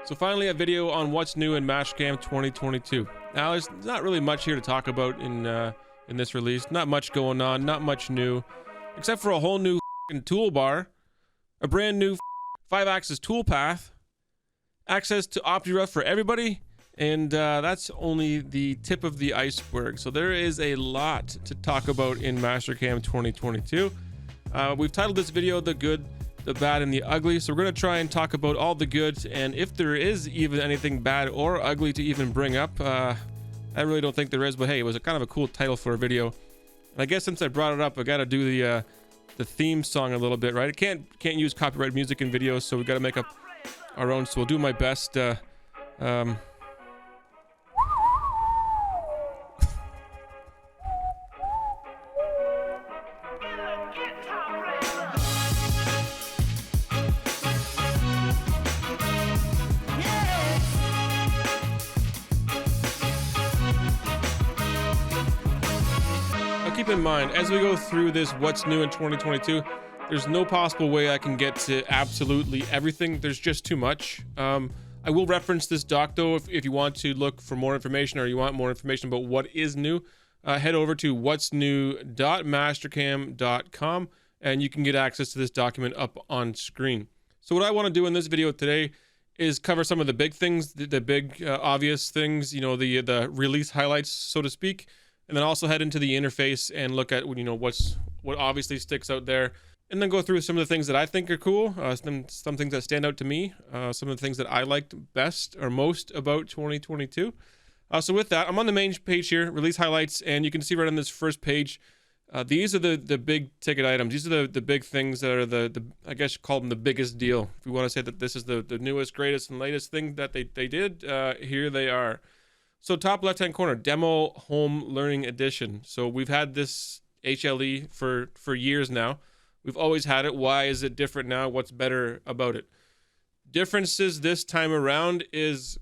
So finally, a video on what's new in Mastercam 2022. Now, there's not really much here to talk about in this release. Not much going on, not much new, except for a whole new toolbar, a brand new 5-axis toolpath, access to OptiRough for everybody, and that's only the tip of the iceberg. So there is a lot to talk about in Mastercam 2022. We've titled this video "The Good, the Bad, and the Ugly." So we're going to try and talk about all the good, and if there is even anything bad or ugly to even bring up. I really don't think there is, but hey, it was a kind of a cool title for a video. And I guess since I brought it up, I got to do the theme song a little bit, right? I can't use copyright music in videos, so we got to make up our own. So we'll do my best. Keep in mind, as we go through this what's new in 2022, there's no possible way I can get to absolutely everything. There's just too much. I will reference this doc though if you want to look for more information, or you want more information about what is new. Head over to what'snew.mastercam.com and you can get access to this document up on screen. So what I want to do in this video today is cover some of the big things, the big obvious things, you know, the release highlights, so to speak. And then also head into the interface and look at, you know, what obviously sticks out there, and then go through some of the things that I think are cool, some things that stand out to me, some of the things that I liked best or most about 2022. So with that, I'm on the main page here, release highlights, and you can see right on this first page, these are the big ticket items. These are the big things that are the I guess you call them the biggest deal. If we want to say that this is the newest, greatest, and latest thing that they did, here they are. So top left-hand corner, Demo Home Learning Edition. So we've had this HLE for years now. We've always had it. Why is it different now? What's better about it? Differences this time around is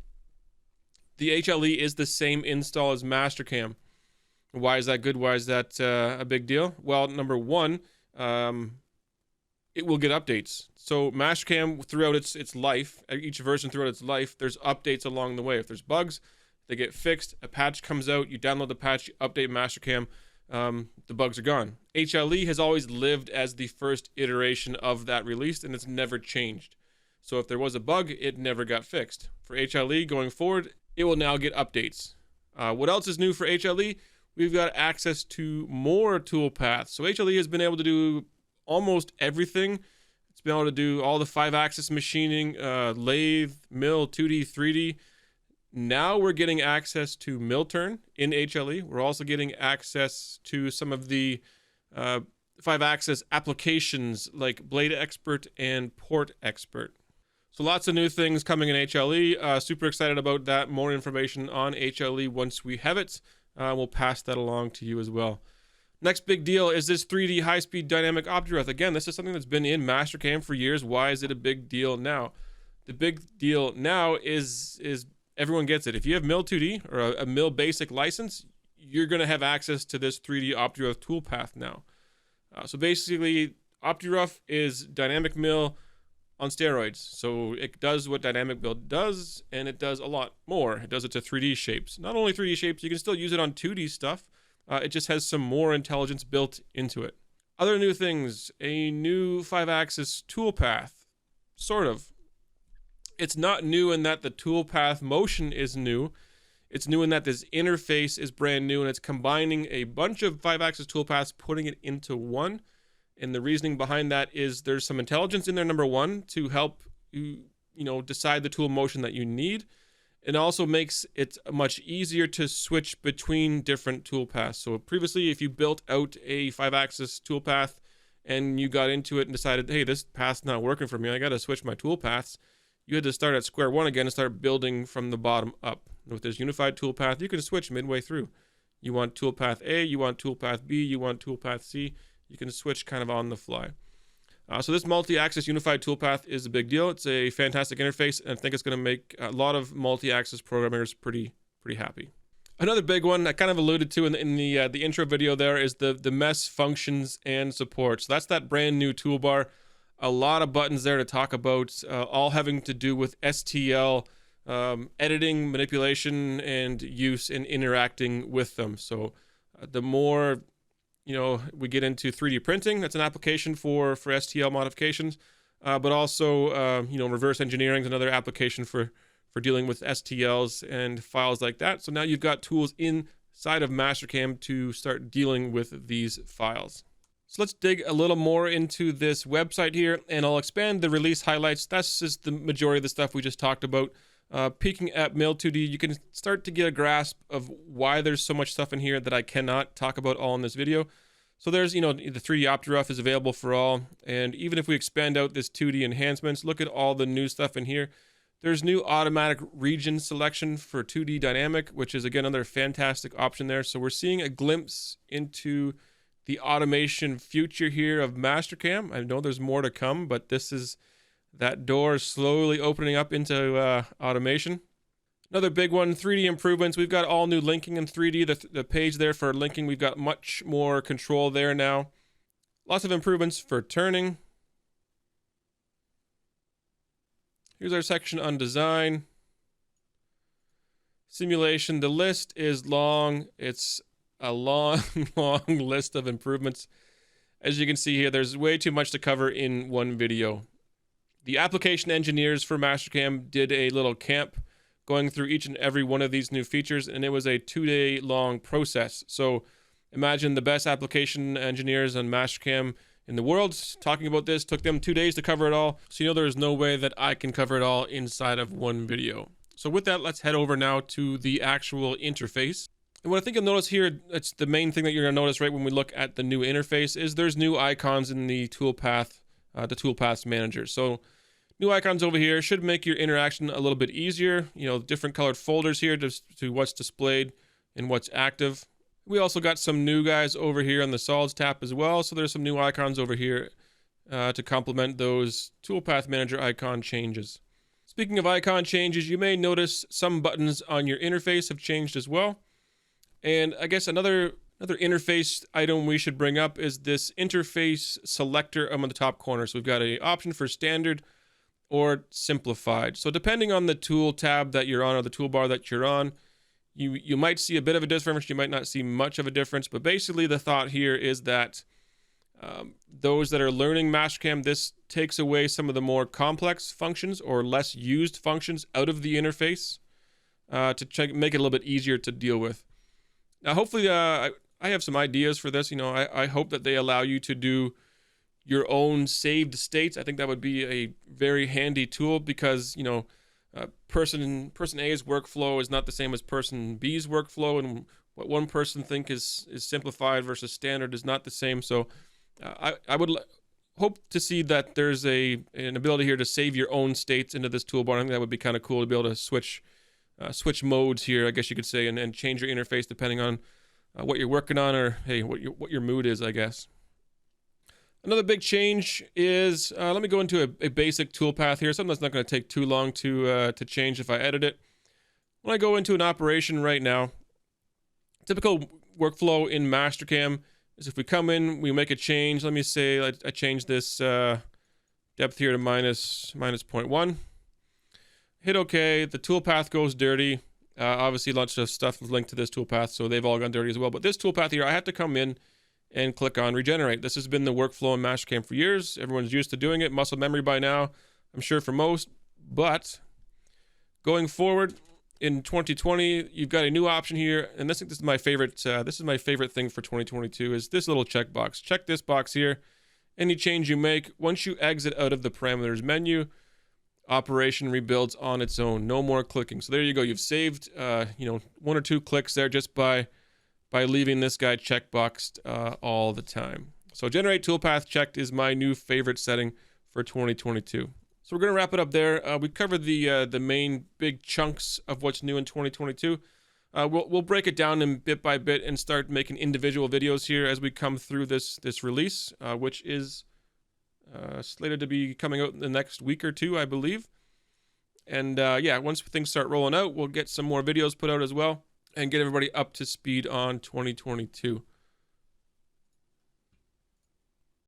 the HLE is the same install as Mastercam. Why is that good? Why is that a big deal? Well, number one, it will get updates. So Mastercam throughout its life, each version throughout its life, there's updates along the way. If there's bugs, they get fixed, a patch comes out, you download the patch, you update Mastercam, the bugs are gone. HLE has always lived as the first iteration of that release, and it's never changed. So if there was a bug, it never got fixed. For HLE going forward, it will now get updates. What else is new for HLE? We've got access to more toolpaths. So HLE has been able to do almost everything. It's been able to do all the 5-axis machining, lathe, mill, 2D, 3D. Now we're getting access to mill turn in HLE. We're also getting access to some of the 5-axis applications like Blade Expert and Port Expert. So lots of new things coming in HLE. Super excited about that. More information on HLE once we have it. We'll pass that along to you as well. Next big deal is this 3D high-speed dynamic OptiRough. Again, this is something that's been in Mastercam for years. Why is it a big deal now? The big deal now is everyone gets it. If you have Mill 2D or a Mill Basic license, you're going to have access to this 3D OptiRough toolpath now. So basically, OptiRough is dynamic mill on steroids. So it does what dynamic mill does, and it does a lot more. It does it to 3D shapes. Not only 3D shapes, you can still use it on 2D stuff. It just has some more intelligence built into it. Other new things, a new 5-axis toolpath, sort of. It's not new in that the toolpath motion is new. It's new in that this interface is brand new, and it's combining a bunch of 5-axis toolpaths, putting it into one. And the reasoning behind that is there's some intelligence in there, number one, to help you decide the tool motion that you need. It also makes it much easier to switch between different toolpaths. So previously, if you built out a 5-axis toolpath and you got into it and decided, hey, this path's not working for me, I got to switch my toolpaths, you had to start at square one again and start building from the bottom up. With this unified toolpath, you can switch midway through. You want toolpath A, you want toolpath B, you want toolpath C. You can switch kind of on the fly. So this multi-axis unified toolpath is a big deal. It's a fantastic interface, and I think it's going to make a lot of multi-axis programmers pretty happy. Another big one I kind of alluded to in the intro video there is the mesh functions and support. So that's that brand new toolbar. A lot of buttons there to talk about, all having to do with STL, editing, manipulation, and use and interacting with them. So the more we get into 3D printing, that's an application for STL modifications, but also reverse engineering is another application for dealing with STLs and files like that. So now you've got tools inside of Mastercam to start dealing with these files. So let's dig a little more into this website here, and I'll expand the release highlights. That's just the majority of the stuff we just talked about. Peeking at Mail2D, you can start to get a grasp of why there's so much stuff in here that I cannot talk about all in this video. So there's, the 3D OptiRough is available for all. And even if we expand out this 2D enhancements, look at all the new stuff in here. There's new automatic region selection for 2D dynamic, which is again another fantastic option there. So we're seeing a glimpse into the automation future here of Mastercam. I know there's more to come, but this is that door slowly opening up into automation. Another big one, 3D improvements. We've got all new linking in 3D. The page there for linking, we've got much more control there now. Lots of improvements for turning. Here's our section on design. Simulation. The list is long. It's a long, long list of improvements. As you can see here, there's way too much to cover in one video. The application engineers for Mastercam did a little camp going through each and every one of these new features, and it was a 2-day long process. So imagine the best application engineers on Mastercam in the world talking about this. Took them 2 days to cover it all. So there's no way that I can cover it all inside of one video. So with that, let's head over now to the actual interface. And what I think you'll notice here, it's the main thing that you're going to notice right when we look at the new interface, is there's new icons in the toolpath, the toolpaths manager. So new icons over here should make your interaction a little bit easier. Different colored folders here to what's displayed and what's active. We also got some new guys over here on the solids tab as well. So there's some new icons over here to complement those toolpath manager icon changes. Speaking of icon changes, you may notice some buttons on your interface have changed as well. And I guess another interface item we should bring up is this interface selector on the top corner. So we've got an option for standard or simplified. So depending on the tool tab that you're on or the toolbar that you're on, you might see a bit of a difference. You might not see much of a difference. But basically the thought here is that those that are learning Mastercam, this takes away some of the more complex functions or less used functions out of the interface to make it a little bit easier to deal with. Now, hopefully, I have some ideas for this. I hope that they allow you to do your own saved states. I think that would be a very handy tool because, person A's workflow is not the same as person B's workflow, and what one person think is simplified versus standard is not the same. So I would hope to see that there's an ability here to save your own states into this toolbar. I think that would be kind of cool to be able to switch modes here, I guess you could say, and change your interface depending on what you're working on, or hey, what your mood is, I guess. Another big change is, let me go into a basic toolpath here, something that's not going to take too long to change if I edit it. When I go into an operation right now, typical workflow in Mastercam is if we come in, we make a change. Let me say I change this depth here to minus 0.1. Hit OK. The toolpath goes dirty. Obviously, lots of stuff is linked to this toolpath, so they've all gone dirty as well. But this toolpath here, I have to come in and click on regenerate. This has been the workflow in Mastercam for years. Everyone's used to doing it. Muscle memory by now, I'm sure, for most. But going forward in 2020, you've got a new option here, and this is my favorite. This is my favorite thing for 2022 is this little checkbox. Check this box here. Any change you make, once you exit out of the parameters menu, operation rebuilds on its own. No more clicking. So there you go. You've saved, 1 or 2 clicks there just by leaving this guy checkboxed all the time. So Generate Toolpath checked is my new favorite setting for 2022. So we're going to wrap it up there. We covered the main big chunks of what's new in 2022. We'll break it down in bit by bit and start making individual videos here as we come through this release, which is slated to be coming out in the next week or two, I believe. And once things start rolling out, we'll get some more videos put out as well and get everybody up to speed on 2022.